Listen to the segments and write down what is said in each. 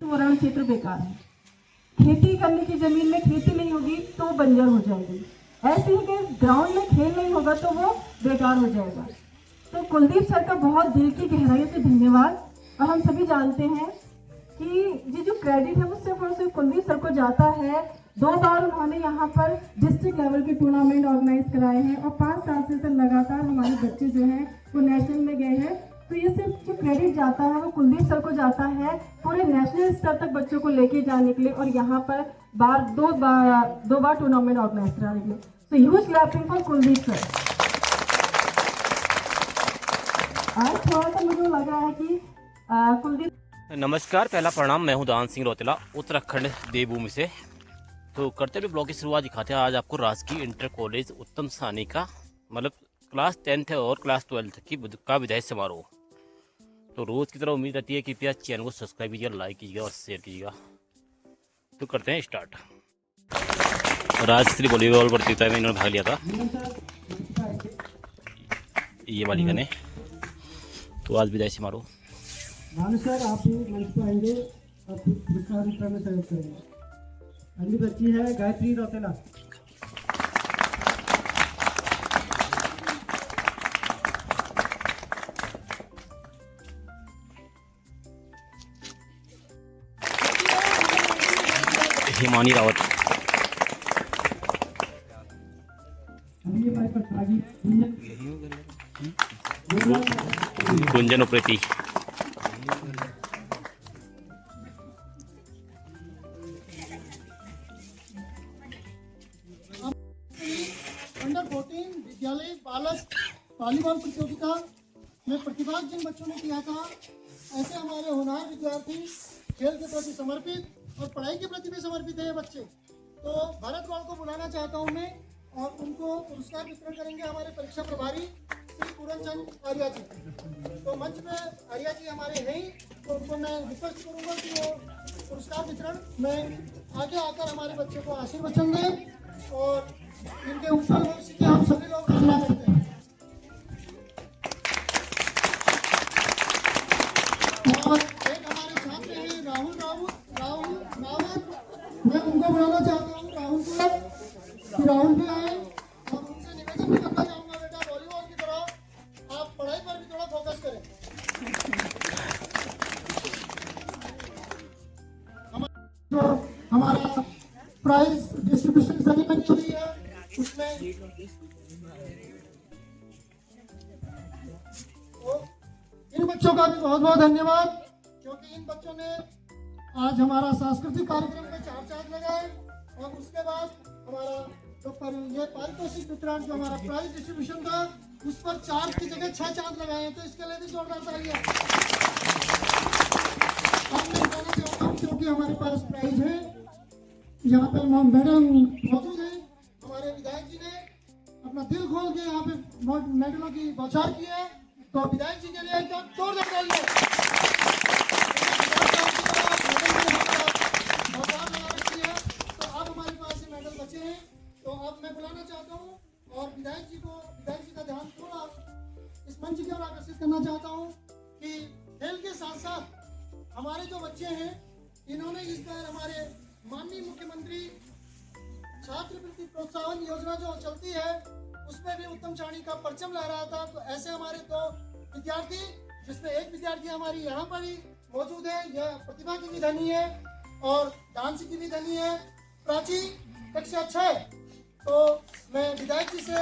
वरण क्षेत्र बेकार है। खेती करने की जमीन में खेती नहीं होगी तो बंजर हो जाएगी। ऐसे ही कि ग्राउंड में खेल नहीं होगा तो वो बेकार हो जाएगा। तो कुलदीप सर का बहुत दिल की गहराई से धन्यवाद। और हम सभी जानते हैं कि ये जो क्रेडिट है वो सिर्फ और सिर्फ कुलदीप सर को जाता है। 2 बार उन्होंने यहाँ पर डिस्ट्रिक्ट लेवल के टूर्नामेंट ऑर्गेनाइज कराए हैं और 5 साल से लगातार हमारे बच्चे जो हैं वो नेशनल में गए हैं। तो ये सिर्फ जो क्रेडिट जाता है वो कुलदीप सर को जाता है पूरे नेशनल स्तर तक बच्चों को लेके जाने के लिए और यहाँ पर दो बार टूर्नामेंट ऑर्गेनाइज कराने के लिए। तो huge clapping for Kuldeep sir. आज थोड़ा सा मुझे लग रहा है कि कुलदीप। नमस्कार, पहला प्रणाम। मैं हूं दान सिंह रौतेला, उत्तराखंड देवभूमि से। तो करते हुए ब्लॉग की शुरुआत दिखाते हैं आज आपको राजकीय इंटर कॉलेज उत्तम सानी का मतलब क्लास 10th और क्लास 12th का विदाई समारोह। तो रोज़ की तरह उम्मीद रहती है कि कृपया चैनल को सब्सक्राइब कीजिएगा, लाइक कीजिएगा और शेयर कीजिएगा। तो करते हैं स्टार्ट। राजश्री वॉलीबॉल प्रतियोगिता में इन्होंने भाग लिया था ये बालिका ने। तो आज विदाई समारोह। भानु सर आप भी मंच पर आएंगे और पुरस्कार वितरण में सहयोग करेंगे। अगली बच्ची है गायत्री रौतेला। हिमानी रावत। अगली हमारे प्रतिभागी गुंजन उप्रेती। अंडर 14 विद्यालय बालक वॉलीबॉल प्रतियोगिता में प्रतिभाग जिन बच्चों ने किया था, ऐसे हमारे होनहार विद्यार्थी खेल के प्रति समर्पित और पढ़ाई के प्रति भी समर्पित है ये बच्चे। तो भारत गौड़ को बुलाना चाहता हूँ मैं और उनको पुरस्कार वितरण करेंगे हमारे परीक्षा प्रभारी श्री पूरनचंद आर्या जी। तो मंच पे आर्या जी हमारे हैं ही, तो उनको मैं रिक्वेस्ट करूँगा कि वो पुरस्कार वितरण में आगे आकर हमारे बच्चे को आशीर्वचन दें और इनके उज्जवल भविष्य की हम सभी लोग कामना करते हैं। और एक हमारे छात्र हैं राहुल रावत, मैं उनको बुलाना चाहता हूँ राहुल को कि राहुल भी आए और उनसे निवेदन भी करना चाहूँगा बेटा वॉलीबॉल की तरह आप पढ़ाई पर भी थोड़ा फोकस करें। हमारा प्राइज डिस्ट्रीब्यूशन सेरेमनी हुई है उसमें तो इन बच्चों का भी बहुत बहुत धन्यवाद, क्योंकि इन बच्चों ने आज हमारा सांस्कृतिक कार्यक्रम में 4 चांद लगाए और उसके बाद हमारा जो ये पारितोषिक वितरण जो हमारा प्राइज डिस्ट्रीब्यूशन था उस पर 4 की जगह 6 चांद लगाए हैं। तो इसके लिए भी जोरदार तालियां। अब मैं बताना चाहता हूँ क्योंकि हमारे पास प्राइज है, यहाँ पे मेडल मौजूद है। हमारे विधायक जी ने अपना दिल खोल के यहाँ पे मेडलों की बौछार की है, तो विधायक जी के लिए एक जोरदार तालियां। तो अब हमारे पास ये मेडल बचे हैं। तो अब मैं बुलाना चाहता हूँ और विधायक जी का ध्यान थोड़ा इस मंच की ओर आकर्षित करना चाहता हूँ कि खेल के साथ साथ हमारे जो बच्चे हैं इन्होंने इस बार हमारे माननीय मुख्यमंत्री छात्रवृत्ति प्रोत्साहन योजना जो चलती है उसमें भी उत्तम श्रेणी का परचम लहराया था। तो ऐसे हमारे 2 विद्यार्थी, जिसमें एक विद्यार्थी हमारी यहाँ पर ही मौजूद है, यह प्रतिभा की भी धनी है और डांस की भी धनी है, प्राची कक्षा 6। तो मैं विधायक जी से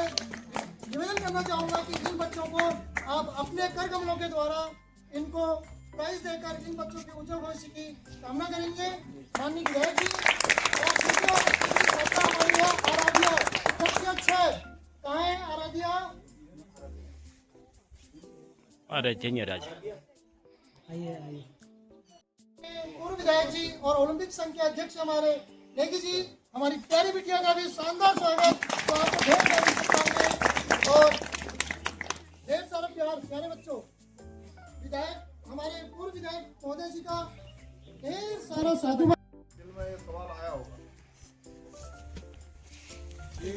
निवेदन करना चाहूँगा कि इन बच्चों को आप अपने कर कमलों के द्वारा इनको प्राइज देकर इन बच्चों के उज्जवल भविष्य की कामना करेंगे। माननीय विधायक जी आराध्या कक्षा 6 कहाँ है आराध्या? अरे जय राज। पूर्व विधायक जी और ओलंपिक संघ के अध्यक्ष हमारे नेगी जी, हमारी प्यारी बिटिया का भी शानदार स्वागत। तो आपको ढेर सारी शुभकामनाएं और ढेर सारा प्यार। प्यारे बच्चों, विधायक हमारे पूर्व विधायक महोदय जी का ढेर सारा साधुवाद। दिल में सवाल आया होगा कि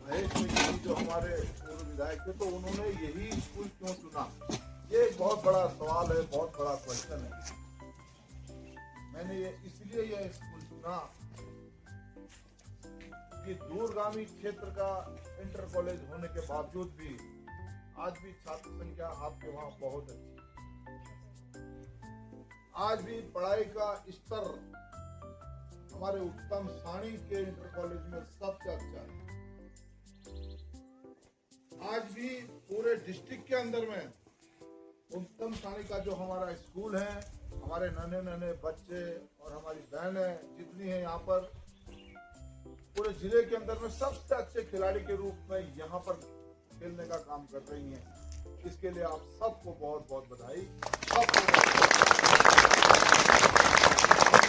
महेश नेगी जो हमारे पूर्व विधायक थे तो उन्होंने यही स्कूल क्यों चुना। ये एक बहुत बड़ा सवाल है, बहुत बड़ा क्वेश्चन है। मैंने ये इसलिए यह स्कूल चुना कि दूरगामी क्षेत्र का इंटर कॉलेज होने के बावजूद भी आज भी छात्र संख्या आपके वहां बहुत अच्छी है। आज भी पढ़ाई का स्तर हमारे उत्तम साणी के इंटर कॉलेज में सबसे अच्छा है। आज भी पूरे डिस्ट्रिक्ट के अंदर में उत्तम साणी का जो हमारा स्कूल है, हमारे नन्हे नन्हे बच्चे और हमारी बहनें जितनी हैं यहाँ पर पूरे जिले के अंदर में सबसे अच्छे खिलाड़ी के रूप में यहाँ पर खेलने का काम कर रही हैं। इसके लिए आप सबको बहुत बहुत बधाई। सबको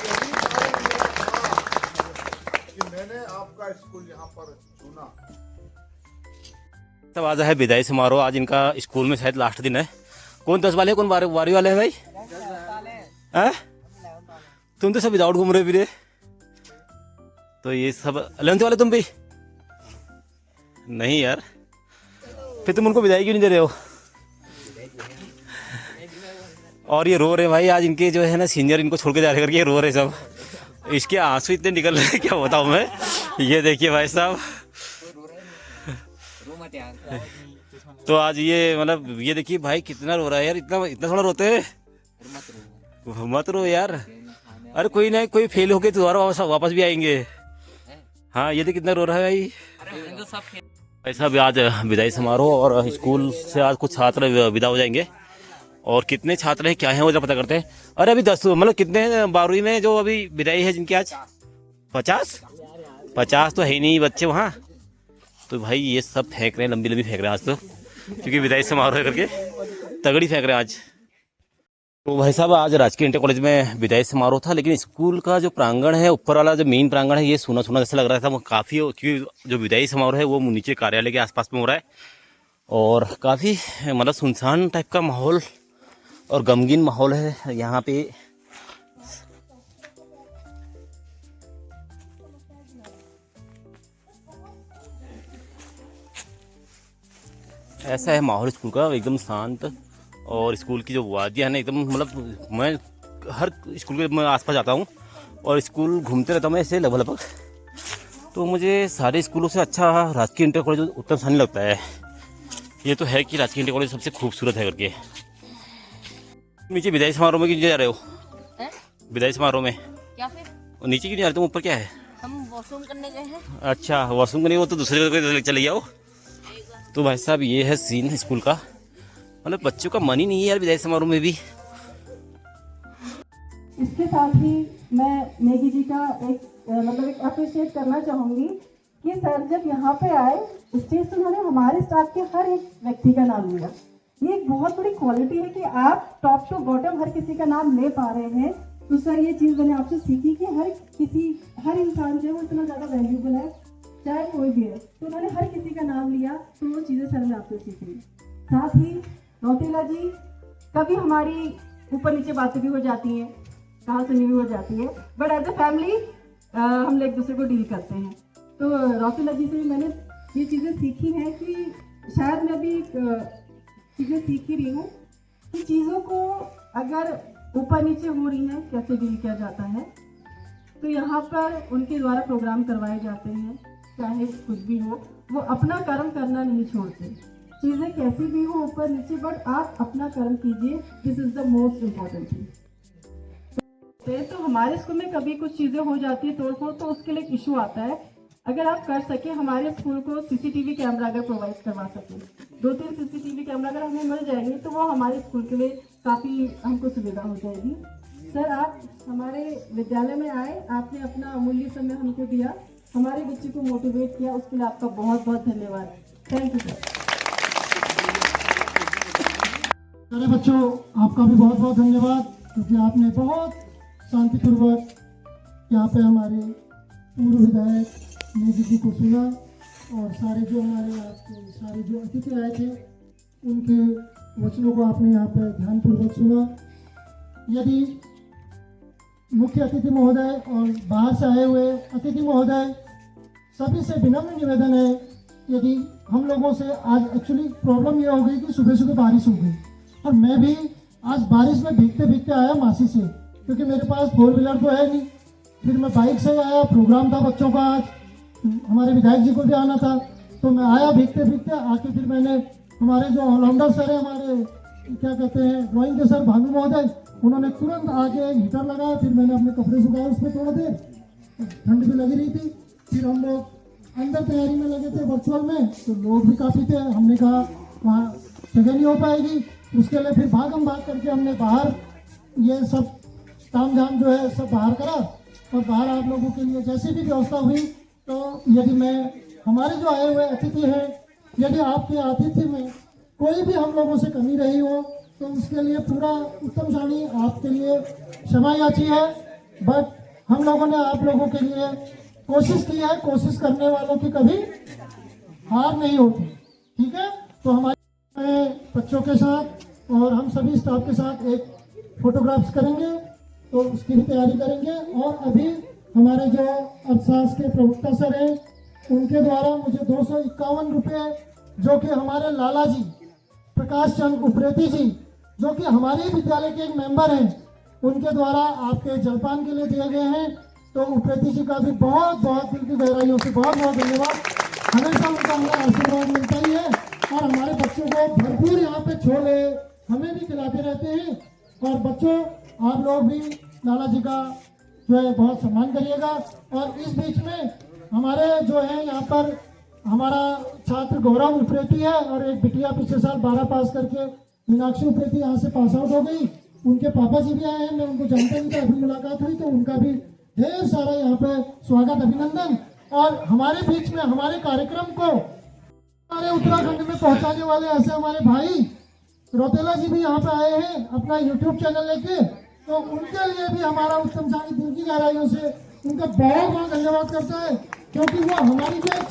यही कारण मेरा था कि मैंने आपका स्कूल यहाँ पर चुना। तब आज है विदाई समारोह। आज इनका स्कूल में शायद लास्ट दिन है। कौन 10 वाले कौन 12 वाले हैं भाई? हैं? तुम तो सब विदाउट घूम रहे फिर। तो ये सब 11th वाले तुम भी नहीं यार, फिर तुम उनको विदाई क्यों नहीं दे रहे हो? और ये रो रहे भाई, आज इनके जो है ना सीनियर इनको छोड़ के जा रहे करके ये रो रहे सब। इसके आंसू इतने निकल रहे क्या बताऊं मैं। ये देखिए भाई साहब, तो आज ये मतलब ये देखिए भाई कितना रो रहा है यार। इतना इतना थोड़ा रोते हैं, मत रो यार। अरे कोई नहीं, कोई फेल हो गए तो दोबारा वापस भी आएंगे। हाँ ये देखिए कितना रो रहा है भाई। ऐसा भी आज विदाई समारोह और स्कूल से आज कुछ छात्र विदा हो जाएंगे। और कितने छात्र हैं क्या हैं वो जरा पता करते हैं। अरे अभी 10 मतलब कितने 12वीं में जो अभी विदाई है जिनकी आज 50 तो है ही नहीं बच्चे वहाँ। तो भाई ये सब फेंक रहे हैं, लंबी लंबी फेंक रहे हैं आज तो, क्योंकि विदाई समारोह करके तगड़ी फेंक रहे हैं आज। तो भाई साहब आज राजकीय इंटर कॉलेज में विदाई समारोह था, लेकिन स्कूल का जो प्रांगण है, ऊपर वाला जो मेन प्रांगण है, ये सूना सूना जैसा लग रहा था। वो काफ़ी, क्योंकि जो विदाई समारोह है वो नीचे कार्यालय के आसपास में हो रहा है और काफ़ी मतलब सुनसान टाइप का माहौल और गमगीन माहौल है यहाँ पे। ऐसा है माहौल स्कूल का, एकदम शांत। और स्कूल की जो वादियाँ है ना एकदम, मतलब मैं हर स्कूल के मैं आसपास जाता हूँ और स्कूल घूमते रहता हूँ मैं ऐसे लगभग। तो मुझे सारे स्कूलों से अच्छा राजकीय इंटर कॉलेज उत्तम सानी लगता है। ये तो है कि राजकीय इंटर कॉलेज सबसे खूबसूरत है करके। नीचे विदाई समारोह में क्यों जा रहे हो? विदाई समारोह में क्या फिर? नीचे क्यों जा रहे तुम? ऊपर क्या है? हम वॉशरूम करने गए हैं। अच्छा वॉशरूम करने, वो तो दूसरे जगह चले जाओ। तो भाई साहब ये है सीन स्कूल का, मतलब बच्चों का मन ही नहीं है यार विदाई समारोह में भी। इसके साथ ही मैं नेगी जी का एक अप्रिशिएट करना चाहूँगी कि सर जब यहाँ पे आए स्टेज से उन्होंने हमारे स्टाफ के हर एक व्यक्ति का नाम लिया। ये एक बहुत बड़ी क्वालिटी है कि आप टॉप टू बॉटम हर किसी का नाम ले पा रहे हैं। तो सर ये चीज़ मैंने आपसे सीखी कि हर इंसान जो है वो इतना ज़्यादा वैल्यूबल है, चाहे कोई भी है। तो उन्होंने हर किसी का नाम लिया, तो वो चीज़ें सर ने आपसे सीखी। साथ ही रौतेला जी, कभी हमारी ऊपर नीचे बातें भी हो जाती हैं, कहाँ सुनी भी हो जाती है, बट एज अ फैमिली हम लोग एक दूसरे को डील करते हैं। तो रौतेला जी से मैंने ये चीज़ें सीखी हैं कि शायद मैं भी चीज़ें सीख ही रही हूँ कि चीज़ों को अगर ऊपर नीचे हो रही हैं कैसे डील किया जाता है। तो यहाँ पर उनके द्वारा प्रोग्राम करवाए जाते हैं, चाहे कुछ भी हो, वो अपना कर्म करना नहीं छोड़ते। चीज़ें कैसी भी हो ऊपर नीचे, बट आप अपना कर्म कीजिए, this is the most important thing. तो हमारे स्कूल में कभी कुछ चीज़ें हो जाती है तोड़ फोड़, तो उसके लिए एक इशू आता है। अगर आप कर सके हमारे स्कूल को सीसीटीवी कैमरा अगर प्रोवाइड करवा सकें, 2-3 सीसीटीवी कैमरा अगर हमें मिल जाएंगे तो वो हमारे स्कूल के लिए काफ़ी हमको सुविधा हो जाएगी। सर आप हमारे विद्यालय में आए, आपने अपना अमूल्य समय हमको दिया, हमारे बच्चे को मोटिवेट किया, उसके लिए आपका बहुत बहुत धन्यवाद। Thank you sir. अरे बच्चों, आपका भी बहुत बहुत धन्यवाद, क्योंकि आपने बहुत शांतिपूर्वक यहाँ पे हमारे पूर्व विधायक नेगी जी को सुना और सारे जो अतिथि आए थे उनके वचनों को आपने यहाँ पे ध्यानपूर्वक सुना। यदि मुख्य अतिथि महोदय और बाहर से आए हुए अतिथि महोदय सभी से विनम्र निवेदन है, यदि हम लोगों से आज एक्चुअली प्रॉब्लम यह हो गई कि सुबह सुबह बारिश हो गई और मैं भी आज बारिश में भीगते भीगते आया मासी से, क्योंकि मेरे पास 4 व्हीलर तो है नहीं। फिर मैं बाइक से आया, प्रोग्राम था बच्चों का आज, हमारे विधायक जी को भी आना था, तो मैं आया भीगते भीगते आके फिर मैंने हमारे जो ऑलराउंडर सर है, हमारे क्या कहते हैं ड्राइंग के सर भानु महोदय, उन्होंने तुरंत आके हीटर लगाया। फिर मैंने अपने कपड़े सुखाए उसमें थोड़ा देर, ठंड भी लगी रही थी। फिर हम लोग अंदर तैयारी में लगे थे वर्चुअल में, तो लोग भी काफ़ी थे। हमने कहा वहाँ जगह नहीं हो पाएगी, उसके लिए फिर भागम भाग करके हमने बाहर ये सब ताम झाम जो है सब बाहर करा, और बाहर आप लोगों के लिए जैसी भी व्यवस्था हुई, तो यदि मैं हमारे जो आए हुए अतिथि हैं, यदि आपके आतिथ्य में कोई भी हम लोगों से कमी रही हो, तो उसके लिए पूरा उत्तम सानी आपके लिए क्षमा याची है। बट हम लोगों ने आप लोगों के लिए कोशिश की है, कोशिश करने वालों की कभी हार नहीं होती, ठीक है। तो हमारे बच्चों के साथ और हम सभी स्टाफ के साथ एक फोटोग्राफ्स करेंगे, तो उसकी भी तैयारी करेंगे। और अभी हमारे जो अर्थशास्त्र के प्रवक्ता सर हैं, उनके द्वारा मुझे 251 रुपये, जो कि हमारे लाला जी प्रकाश चंद उप्रेती जी, जो कि हमारे विद्यालय के एक मेंबर हैं, उनके द्वारा आपके जलपान के लिए दिए गए हैं। तो उप्रेती जी का भी बहुत बहुत दिल की गहराइयों से बहुत बहुत धन्यवाद। हमेशा उनका हमें आशीर्वाद मिलता ही है, और हमारे बच्चों को भरपूर यहाँ पे छोले हमें भी खिलाते रहते हैं। और बच्चों, आप लोग भी लाला जी का जो है बहुत सम्मान करिएगा। और इस बीच में हमारे जो है यहाँ पर हमारा छात्र गौरव उप्रेती है, और एक बिटिया पिछले साल 12 पास करके मीनाक्षी उप्रेती यहाँ से पास आउट हो गई। उनके पापा जी भी आए हैं, मैं उनको जानता नहीं था, अभी मुलाकात हुई, तो उनका भी ढेर सारा यहाँ पे स्वागत, अभिनंदन। और हमारे बीच में हमारे कार्यक्रम को हमारे उत्तराखंड में पहुंचाने वाले ऐसे हमारे भाई रौतेला जी भी यहाँ पे आए हैं अपना YouTube चैनल लेके, तो उनके लिए भी हमारा उत्तम सानी दिल की गहराइयों से उनका बहुत बहुत धन्यवाद करता है, क्योंकि वो हमारी जो एक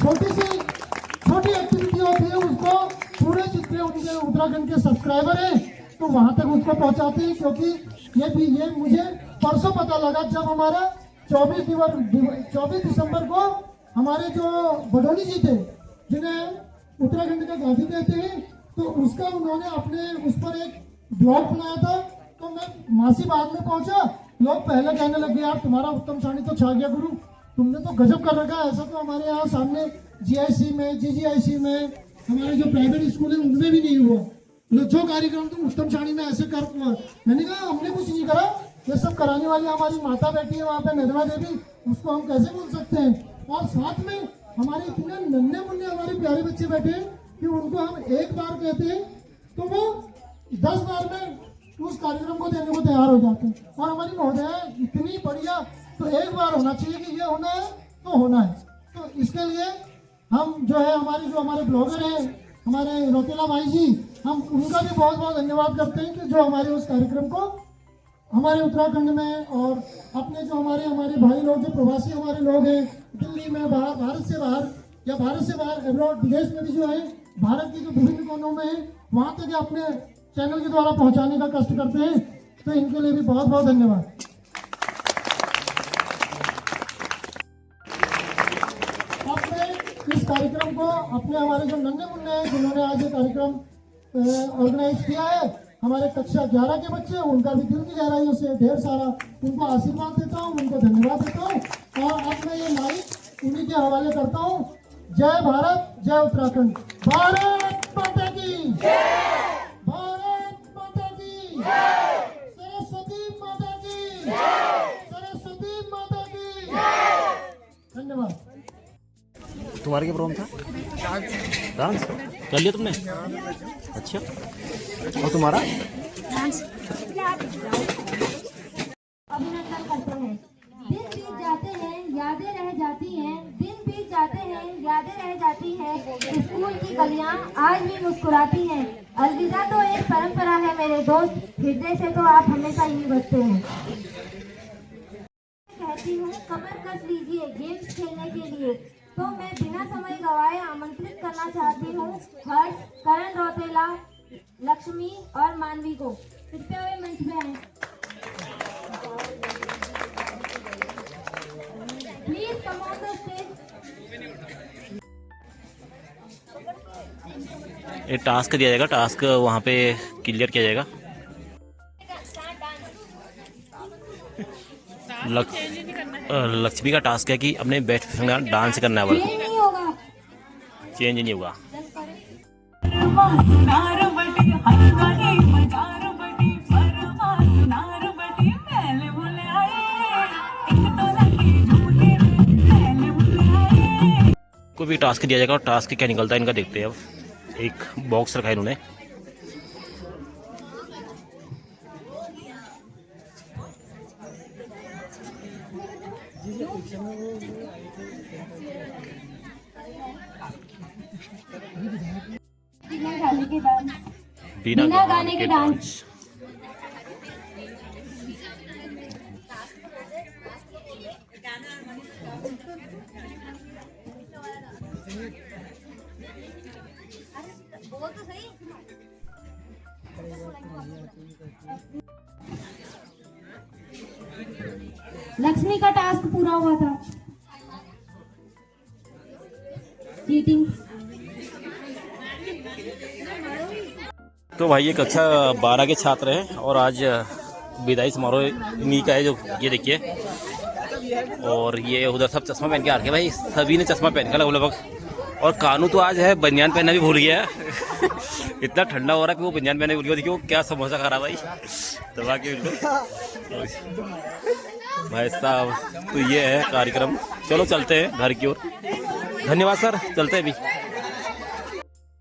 छोटी एक्टिविटी होती है उसको पूरे जितने उनके उत्तराखंड के सब्सक्राइबर हैं, तो वहाँ तक उसको पहुँचाते हैं। क्योंकि ये मुझे परसों पता लगा, जब हमारा 24 दिसंबर को हमारे जो बडोनी जी थे, जिन्हें उत्तराखंड का गांधी कहते हैं, तो उसका उन्होंने अपने उस पर एक ब्लॉग बनाया था। तो मैं मासी बाद में पहुंचा, लोग पहले कहने लगे यार तुम्हारा उत्तम सानी तो छा गया गुरु, तुमने तो गजब कर रखा है। ऐसा तो हमारे यहाँ सामने GIC में GGIC में हमारे जो प्राइवेट स्कूल है उनमें भी नहीं हुआ। जो कार्यक्रम तुम उत्तम सानी में ऐसे कर, मैंने कहा हमने कुछ नहीं करा, ये सब कराने वाली हमारी माता बैठी है वहाँ पे निर्मला देवी, उसको हम कैसे बोल सकते हैं। और साथ में हमारे इतने नन्हे मुन्ने हमारे प्यारे बच्चे बैठे हैं कि उनको हम एक बार कहते हैं तो वो 10 बार में उस कार्यक्रम को देने को तैयार हो जाते हैं। और हमारी महोदय इतनी बढ़िया, तो एक बार होना चाहिए कि ये होना है तो होना है। तो इसके लिए हम जो है हमारे ब्लॉगर हैं हमारे रौतेला भाई जी, हम उनका भी बहुत बहुत धन्यवाद करते हैं कि जो हमारे उस कार्यक्रम को हमारे उत्तराखंड में, और अपने जो हमारे भाई लोग जो प्रवासी हमारे लोग हैं दिल्ली में, भारत से बाहर या भारत से बाहर एब्रॉड विदेश में भी जो है, भारत के जो विभिन्न कोनों में है, वहाँ तक अपने चैनल के द्वारा पहुँचाने का कष्ट करते हैं। तो इनके लिए भी बहुत बहुत धन्यवाद। इस कार्यक्रम को अपने हमारे जो नन्हे मुन्ने हैं जिन्होंने आज ये कार्यक्रम ऑर्गेनाइज किया है, हमारे कक्षा 11 के बच्चे, उनका भी दिल की गहराइयों से ढेर सारा उनको आशीर्वाद देता हूँ, उनको धन्यवाद देता हूँ। और अब मैं ये माइक उन्हीं के हवाले करता हूँ। जय भारत, जय उत्तराखंड, भारत माता की भारत माता की सरस्वती माता की सरस्वती माता की। धन्यवाद। तुम्हारा क्या प्रॉब्लम था? डांस कर लिया तुमने? अच्छा, और तुम्हारा? अभिनंदन करते हैं। दिन बीत जाते हैं, यादें रह जाती हैं, दिन बीत जाते हैं, यादें रह जाती हैं, स्कूल की गलियां आज भी मुस्कुराती हैं। अलविदा तो एक परंपरा है मेरे दोस्त, हृदय से तो आप हमेशा ही बसते हैं। कहती हूँ कमर कस लीजिए गेम्स खेलने के लिए। तो मैं बिना समय गवाए आमंत्रित करना चाहती हूँ हर्ष, करण रौतेला, लक्ष्मी और मानवी को। कृपया वे मंच पे आए। Please come on the stage. एक टास्क दिया जाएगा, टास्क वहाँ पे क्लियर किया जाएगा। लक्ष्मी का टास्क है कि अपने बेस्ट फ्रेंड का डांस करना है, चेंज नहीं होगा। चेंज नहीं होगा। को भी टास्क दिया जाएगा और टास्क क्या निकलता है इनका देखते हैं। अब एक बॉक्स रखा है इन्होंने, बिना गाने के डांस। बिना गाने के डांस। बोल तो सही। लक्ष्मी का टास्क पूरा हुआ था। चीटिंग। तो भाई ये कक्षा 12 के छात्र हैं और आज विदाई समारोह इन्हीं का है, जो ये देखिए। और ये उधर सब चश्मा पहन के आ रखे भाई, सभी ने चश्मा पहन के लगभग। और कानू तो आज है बनियान पहनना भी भूल गया है। इतना ठंडा हो रहा है कि वो बनियान पहनना भूल गया। देखिए वो क्या समोसा खा रहा भाई, दबा के बिल्कुल भाई साहब। तो ये है कार्यक्रम। चलो चलते हैं घर की ओर। धन्यवाद सर, चलते हैं अभी।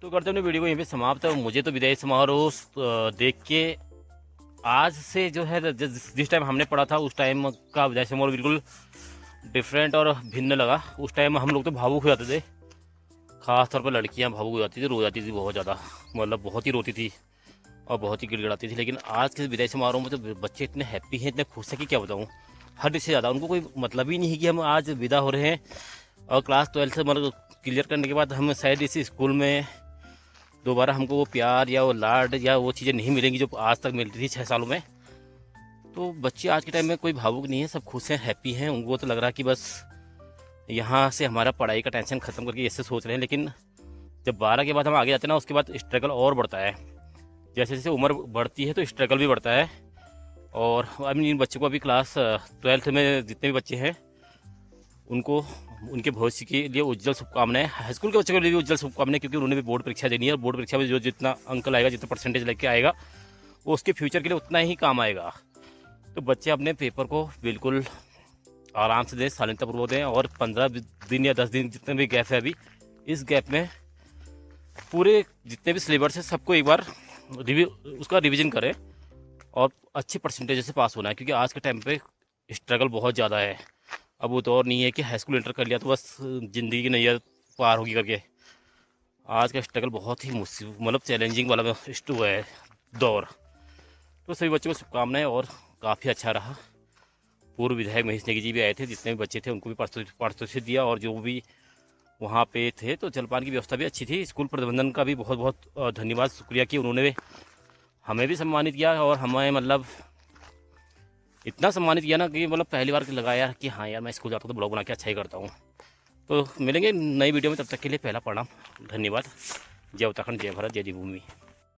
तो करते हैं अपनी वीडियो को यहीं पे समाप्त है। मुझे तो विदाई समारोह देख के आज से जो है जिस टाइम हमने पढ़ा था उस टाइम का विदाई समारोह बिल्कुल डिफरेंट और भिन्न लगा। उस टाइम हम लोग तो भावुक हो जाते थे, ख़ास तौर पर लड़कियां भावुक हो जाती थी, रो जाती थी बहुत ज़्यादा, मतलब बहुत ही रोती थी और बहुत ही गिड़गिड़ाती थी। लेकिन आज के विदाई समारोह में तो बच्चे इतने हैप्पी हैं, इतने खुश हैं कि क्या बताऊँ। हद से ज़्यादा उनको कोई मतलब ही नहीं है कि हम आज विदा हो रहे हैं। और क्लास 12 से मतलब क्लियर करने के बाद हम शायद इस स्कूल में दोबारा हमको वो प्यार या वो लाड या वो चीज़ें नहीं मिलेंगी जो आज तक मिलती थी 6 सालों में। तो बच्चे आज के टाइम में कोई भावुक नहीं है, सब खुश हैं, हैप्पी हैं। उनको तो लग रहा है कि बस यहाँ से हमारा पढ़ाई का टेंशन ख़त्म करके ऐसे सोच रहे हैं। लेकिन जब 12 के बाद हम आगे जाते हैं ना, उसके बाद स्ट्रगल और बढ़ता है। जैसे जैसे उम्र बढ़ती है तो स्ट्रगल भी बढ़ता है। और अभी इन बच्चों को अभी क्लास 12 में जितने भी बच्चे हैं उनको उनके भविष्य के लिए उज्जवल शुभकामनाएं। हाई स्कूल के बच्चों के लिए भी उज्जवल शुभकामनाएं, क्योंकि उन्होंने भी बोर्ड परीक्षा देनी है। और बोर्ड परीक्षा में जो जितना अंक लाएगा, जितना परसेंटेज लेके आएगा, वो उसके फ्यूचर के लिए उतना ही काम आएगा। तो बच्चे अपने पेपर को बिल्कुल आराम से दें, शालीनतापूर्वक दें। और 15 दिन या 10 दिन जितने भी गैप है अभी, इस गैप में पूरे जितने भी सिलेबस है सबको एक बार उसका रिवीजन करें और अच्छे परसेंटेज से पास होना है। क्योंकि आज के टाइम पे स्ट्रगल बहुत ज़्यादा है। अब वो दौर नहीं है कि हाई स्कूल इंटर कर लिया तो बस ज़िंदगी की नैया पार होगी करके। आज का स्ट्रगल बहुत ही मुश्किल, मतलब चैलेंजिंग वाला है दौर। तो सभी बच्चों को शुभकामनाएं और काफ़ी अच्छा रहा। पूर्व विधायक महेश नेगी जी भी आए थे, जितने भी बच्चे थे उनको भी पारितोषिक दिया। और जो भी वहाँ पे थे तो जलपान की व्यवस्था भी अच्छी थी। स्कूल प्रबंधन का भी बहुत बहुत धन्यवाद, शुक्रिया कि उन्होंने हमें भी सम्मानित किया। और हमें मतलब इतना सम्मानित किया ना कि मतलब पहली बार लगा यार कि हाँ यार मैं स्कूल जाता हूँ तो ब्लॉग बना के अच्छा ही करता हूँ। तो मिलेंगे नई वीडियो में, तब तक के लिए पहला प्रणाम, धन्यवाद। जय उत्तराखंड, जय भारत, जय देवभूमि।